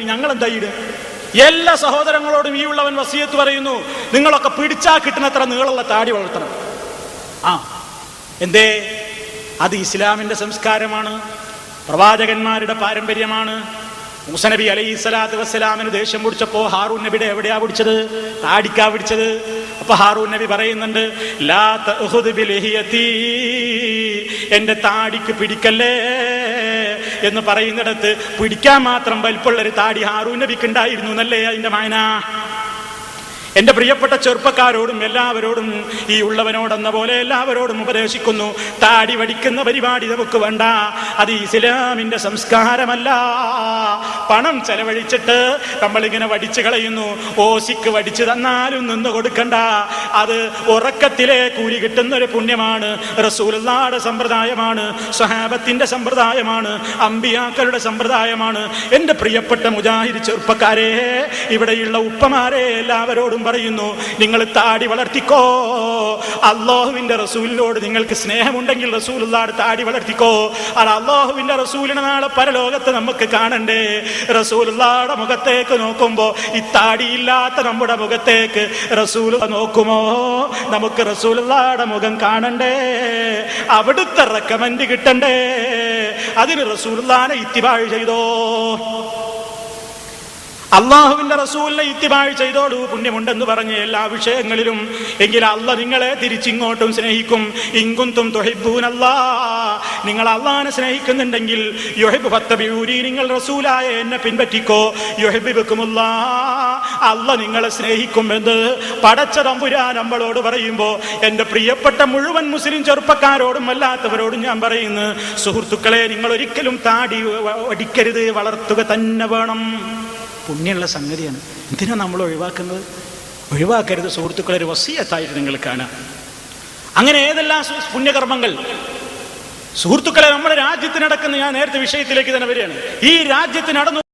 ഞങ്ങൾ എന്തായിട് എല്ലാ സഹോദരങ്ങളോടും ഈ ഉള്ളവൻ വസിയത്ത് പറയുന്നു, നിങ്ങളൊക്കെ പിടിച്ചാ കിട്ടുന്നത്ര നീളമുള്ള താടി വളർത്തണം. എന്തേ? അത് ഇസ്ലാമിന്റെ സംസ്കാരമാണ്, പ്രവാചകന്മാരുടെ പാരമ്പര്യമാണ്. മൂസ നബി അലൈഹിസ്സലാത്തു വസ്സലാമിന് ദേഷ്യം പിടിച്ചപ്പോ ഹാറൂൻ നബിയുടെ എവിടെയാ പിടിച്ചത്? താടിക്കാ പിടിച്ചത്. അപ്പൊ ഹാറൂൻ നബി പറയുന്നുണ്ട്, ലാ തഅഖുദ് ബിലിഹിയതി, എന്റെ താടിക്ക് പിടിക്കല്ലേ എന്ന് പറയുന്നിടത്ത് പിടിക്കാൻ മാത്രം വലിപ്പമുള്ളൊരു താടി ഹാറൂൻ നബിക്ക് ഉണ്ടായിരുന്നു എന്നല്ലേ അതിന്റെ മായന? എന്റെ പ്രിയപ്പെട്ട ചെറുപ്പക്കാരോടും എല്ലാവരോടും ഈ ഉള്ളവനോടെന്ന പോലെ എല്ലാവരോടും ഉപദേശിക്കുന്നു, താടി വടിക്കുന്ന പരിപാടി നമുക്ക് വേണ്ട. അത് ഇസ്ലാമിന്റെ സംസ്കാരമല്ല. പണം ചെലവഴിച്ചിട്ട് നമ്മളിങ്ങനെ വടിച്ചു കളയുന്നു. ഓസിക്ക് വടിച്ചു തന്നാലും നിന്ന് കൊടുക്കണ്ട. അത് ഉറക്കത്തിലെ കൂലി കിട്ടുന്ന ഒരു പുണ്യമാണ്. റസൂലുള്ളാഹിയുടെ സമ്പ്രദായമാണ്, സ്വഹാബത്തിന്റെ സമ്പ്രദായമാണ്, അമ്പിയാക്കളുടെ സമ്പ്രദായമാണ്. എന്റെ പ്രിയപ്പെട്ട മുജാഹിദ് ചെറുപ്പക്കാരെ, ഇവിടെയുള്ള ഉപ്പമാരെ എല്ലാവരോടും പറയുന്നു, നിങ്ങൾ താടി വളർത്തിക്കോ. അല്ലാഹുവിന്റെ റസൂലിനോട് നിങ്ങൾക്ക് സ്നേഹമുണ്ടെങ്കിൽ റസൂലുള്ളാഹിയുടെ താടി വളർത്തിക്കോ. അത് അല്ലാഹുവിന്റെ റസൂലിനെ നാളെ പരലോകത്ത് നമുക്ക് കാണണ്ടേ? റസൂലുള്ളാഹിയുടെ മുഖത്തേക്ക് നോക്കുമ്പോ ഈ താടിയില്ലാത്ത നമ്മുടെ മുഖത്തേക്ക് റസൂൽ നോക്കുമോ? നമുക്ക് റസൂലുള്ളാഹിയുടെ മുഖം കാണണ്ടേ? അവിടുത്തെ റെക്കമെൻഡ് കിട്ടണ്ടേ? അതിന് റസൂലുള്ളാഹിനെ ഇത്തിബാഅ് ചെയ്തോ. അള്ളാഹുവിന്റെ റസൂലിനെ ഇത്തിബാഅ് ചെയ്തോളൂ, പുണ്യമുണ്ടെന്ന് പറഞ്ഞ് എല്ലാ വിഷയങ്ങളിലും. എങ്കിൽ അള്ളാഹ് നിങ്ങളെ തിരിച്ചിങ്ങോട്ടും സ്നേഹിക്കും. ഇൻ കുന്തും തുഹിബ്ബൂനല്ലാഹ്, നിങ്ങൾ അള്ളാഹിനെ സ്നേഹിക്കുന്നുണ്ടെങ്കിൽ യുഹിബ്ബു ഫത്തബിഊനി, നിങ്ങൾ റസൂലായ എന്നെ പിൻപറ്റിക്കോ. യുഹിബ്ബുകുമുല്ലാഹ്, അള്ളാഹ് നിങ്ങളെ സ്നേഹിക്കുമെന്ന് പടച്ച തമ്പുരാൻ നമ്മളോട് പറയുമ്പോ എന്റെ പ്രിയപ്പെട്ട മുഴുവൻ മുസ്ലിം ചെറുപ്പക്കാരോടും അല്ലാത്തവരോടും ഞാൻ പറയുന്നു, സുഹൃത്തുക്കളെ, നിങ്ങൾ ഒരിക്കലും താടി ഒടിക്കരുത്, വളർത്തുക തന്നെ വേണം. പുണ്യമുള്ള സംഗതിയാണ്. എന്തിനാ നമ്മൾ ഒഴിവാക്കുന്നത്? ഒഴിവാക്കരുത് സുഹൃത്തുക്കളെ, ഒരു വസിയത്തായിട്ട് നിങ്ങൾ കാണാം. അങ്ങനെ ഏതെല്ലാം പുണ്യകർമ്മങ്ങൾ സുഹൃത്തുക്കളെ നമ്മുടെ രാജ്യത്ത് നടക്കുന്ന, ഞാൻ നേരത്തെ വിഷയത്തിലേക്ക് തന്നെ വരികയാണ്, ഈ രാജ്യത്ത് നടന്നു